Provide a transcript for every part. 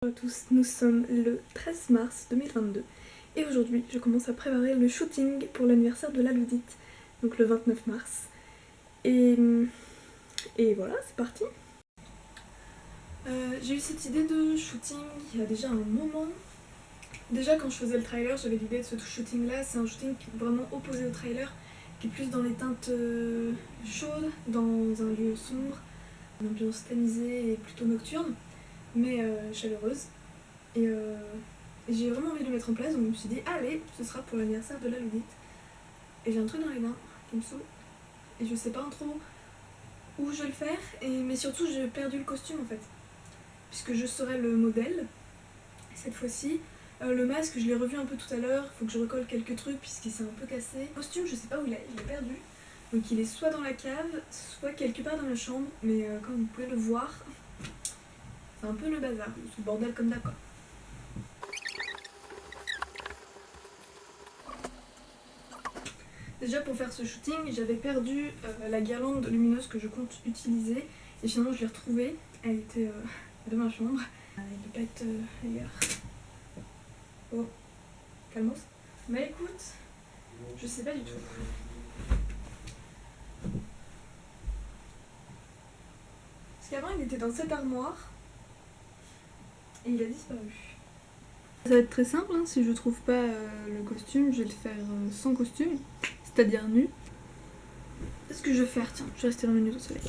Bonjour à tous, nous sommes le 13 mars 2022 et aujourd'hui je commence à préparer le shooting pour l'anniversaire de la Ludite, donc le 29 mars. Et voilà, c'est parti. J'ai eu cette idée de shooting il y a déjà un moment. Déjà quand je faisais le trailer, j'avais l'idée de ce shooting là, c'est un shooting qui est vraiment opposé au trailer, qui est plus dans les teintes chaudes, dans un lieu sombre, une ambiance tamisée et plutôt nocturne, mais chaleureuse. Et j'ai vraiment envie de le mettre en place, donc je me suis dit allez, ce sera pour l'anniversaire de la Ludite. Et j'ai un truc dans les mains qui me saoule, et je sais pas trop où je vais le faire, mais surtout j'ai perdu le costume en fait, puisque je serai le modèle cette fois-ci. Le masque, je l'ai revu un peu tout à l'heure, il faut que je recolle quelques trucs puisqu'il s'est un peu cassé. Le costume, je sais pas où il est, je l'ai perdu. Donc il est soit dans la cave, soit quelque part dans la chambre, mais comme vous pouvez le voir, c'est un peu le bazar, c'est le bordel comme d'accord. Déjà pour faire ce shooting, j'avais perdu la guirlande lumineuse que je compte utiliser et finalement je l'ai retrouvée, elle était dans ma chambre. Elle ne peut pas être ailleurs. Oh, calmos. Bah écoute, je sais pas du tout. Parce qu'avant il était dans cette armoire et il a disparu. Ça va être très simple, hein. Si je trouve pas le costume, je vais le faire sans costume, c'est-à-dire nu. Ce que je vais faire, tiens, je vais rester 20 minutes au soleil.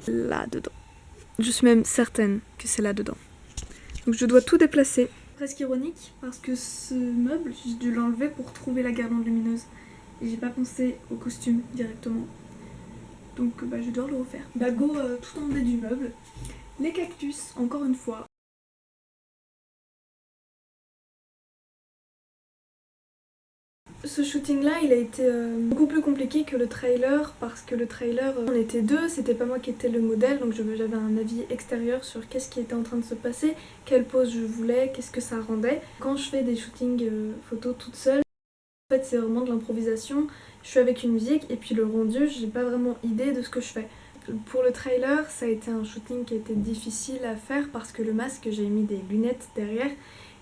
Là-dedans. Je suis même certaine que c'est là-dedans. Donc je dois tout déplacer. Presque ironique parce que ce meuble, j'ai dû l'enlever pour trouver la guirlande lumineuse. Et j'ai pas pensé au costume directement. Donc je vais devoir le refaire. Bagot tout en bas du meuble. Les cactus, encore une fois. Ce shooting là il a été beaucoup plus compliqué que le trailer parce que le trailer on était deux, c'était pas moi qui étais le modèle donc j'avais un avis extérieur sur qu'est-ce qui était en train de se passer, quelle pose je voulais, qu'est-ce que ça rendait. Quand je fais des shootings photos toute seule, en fait c'est vraiment de l'improvisation, je suis avec une musique et puis le rendu j'ai pas vraiment idée de ce que je fais. Pour le trailer ça a été un shooting qui a été difficile à faire parce que le masque j'ai mis des lunettes derrière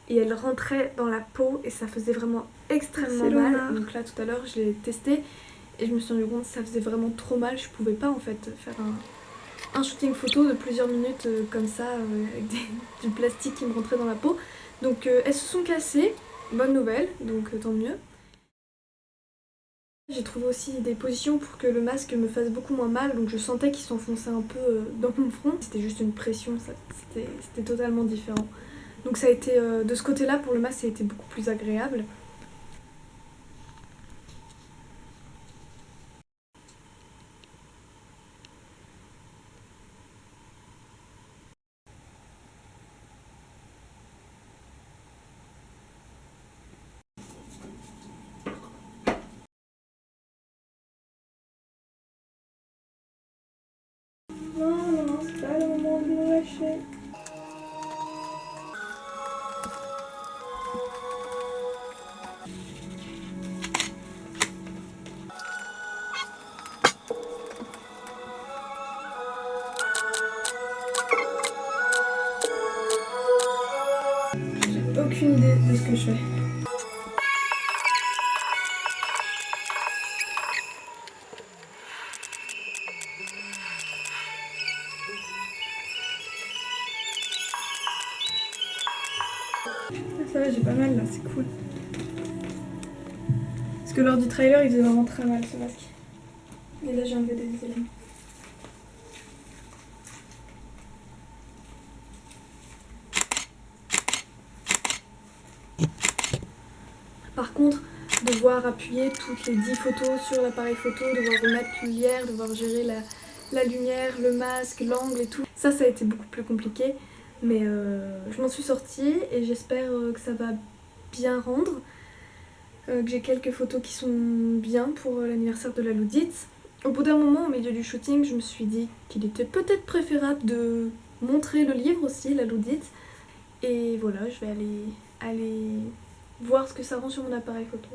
et elle rentrait dans la peau et ça faisait vraiment extrêmement mal. Donc là tout à l'heure je l'ai testé et je me suis rendu compte que ça faisait vraiment trop mal, je pouvais pas en fait faire un shooting photo de plusieurs minutes comme ça avec du plastique qui me rentrait dans la peau. Donc elles se sont cassées, bonne nouvelle, donc tant mieux. J'ai trouvé aussi des positions pour que le masque me fasse beaucoup moins mal, donc je sentais qu'il s'enfonçait un peu dans mon front. C'était juste une pression, c'était totalement différent. Donc ça a été, de ce côté-là, pour le masque, ça a été beaucoup plus agréable. Non, c'est pas le moment de me lâcher. J'ai aucune idée de ce que je fais. Ça va, j'ai pas mal là, c'est cool. Parce que lors du trailer, il faisait vraiment très mal ce masque. Et là, j'ai enlevé des éléments. Par contre, devoir appuyer toutes les 10 photos sur l'appareil photo, devoir remettre une lumière, devoir gérer la lumière, le masque, l'angle et tout, ça a été beaucoup plus compliqué. Mais je m'en suis sortie et j'espère que ça va bien rendre. Que j'ai quelques photos qui sont bien pour l'anniversaire de la Ludite. Au bout d'un moment, au milieu du shooting, je me suis dit qu'il était peut-être préférable de montrer le livre aussi, la Ludite. Et voilà, je vais aller voir ce que ça rend sur mon appareil photo.